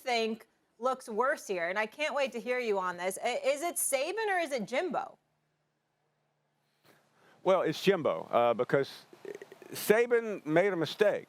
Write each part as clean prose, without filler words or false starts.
think looks worse here? And I can't wait to hear you on this. Is it Saban or is it Jimbo? Well, it's Jimbo because Saban made a mistake.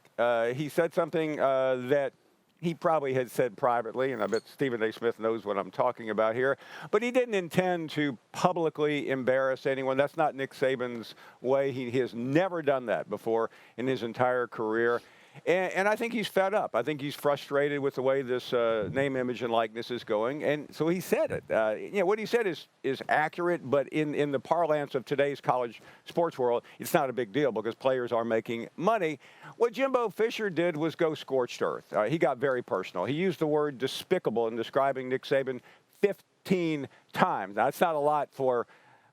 He said something that he probably had said privately, and I bet Stephen A. Smith knows what I'm talking about here. But he didn't intend to publicly embarrass anyone. That's not Nick Saban's way. He has never done that before in his entire career. And I think he's fed up. I think he's frustrated with the way this name, image, and likeness is going. And so he said it. What he said is accurate, but in the parlance of today's college sports world, it's not a big deal because players are making money. What Jimbo Fisher did was go scorched earth. He got very personal. He used the word despicable in describing Nick Saban 15 times. Now, that's not a lot for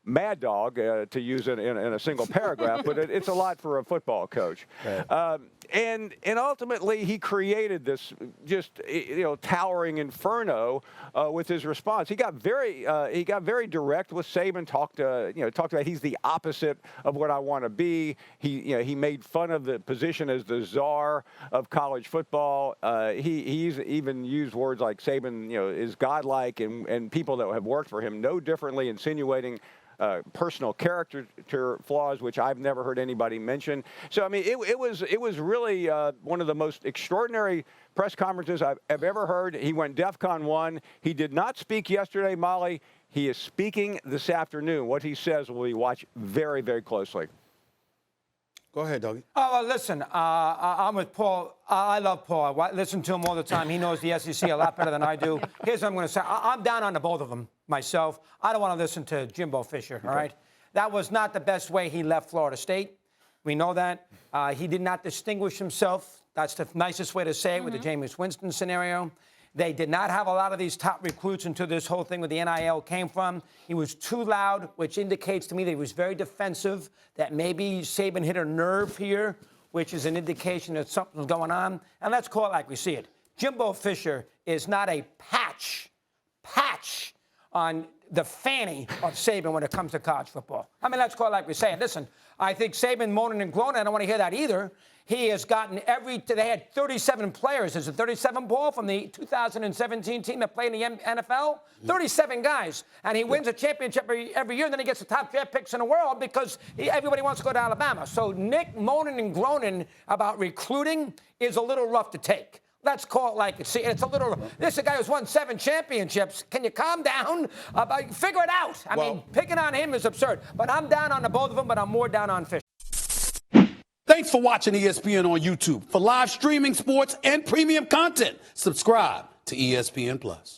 Mad Dog to use it in a single paragraph, but it's a lot for a football coach. Right. And ultimately, he created this just towering inferno with his response. He got very direct with Saban. Talked about he's the opposite of what I want to be. He made fun of the position as the czar of college football. He's even used words like Saban is godlike, and people that have worked for him know differently, insinuating personal character flaws, which I've never heard anybody mention. So, I mean, it was really one of the most extraordinary press conferences I've ever heard. He went DEFCON 1. He did not speak yesterday, Molly. He is speaking this afternoon. What he says will be watched very, very closely. Go ahead, Dougie. Oh, well, listen, I'm with Paul. I love Paul. I listen to him all the time. He knows the SEC a lot better than I do. Here's what I'm going to say. I'm down on the both of them myself. I don't want to listen to Jimbo Fisher, all right? That was not the best way he left Florida State. We know that. He did not distinguish himself. That's the nicest way to say it with the Jameis Winston scenario. They did not have a lot of these top recruits until this whole thing with the NIL came from. He was too loud, which indicates to me that he was very defensive, that maybe Saban hit a nerve here, which is an indication that something's going on. And let's call it like we see it. Jimbo Fisher is not a patch on the fanny of Saban when it comes to college football. I mean, let's call it like we say it. Listen, I think Saban moaning and groaning, I don't want to hear that either. He has gotten they had 37 players. Is it 37, Paul, from the 2017 team that played in the NFL? 37 guys. And he wins a championship every year, and then he gets the top draft picks in the world because everybody wants to go to Alabama. So Nick moaning and groaning about recruiting is a little rough to take. Let's call it like it's a little. This is a guy who's won 7 championships. Can you calm down? Figure it out. I mean, picking on him is absurd. But I'm down on the both of them, but I'm more down on Fisher. Thanks for watching ESPN on YouTube. For live streaming sports and premium content, subscribe to ESPN+.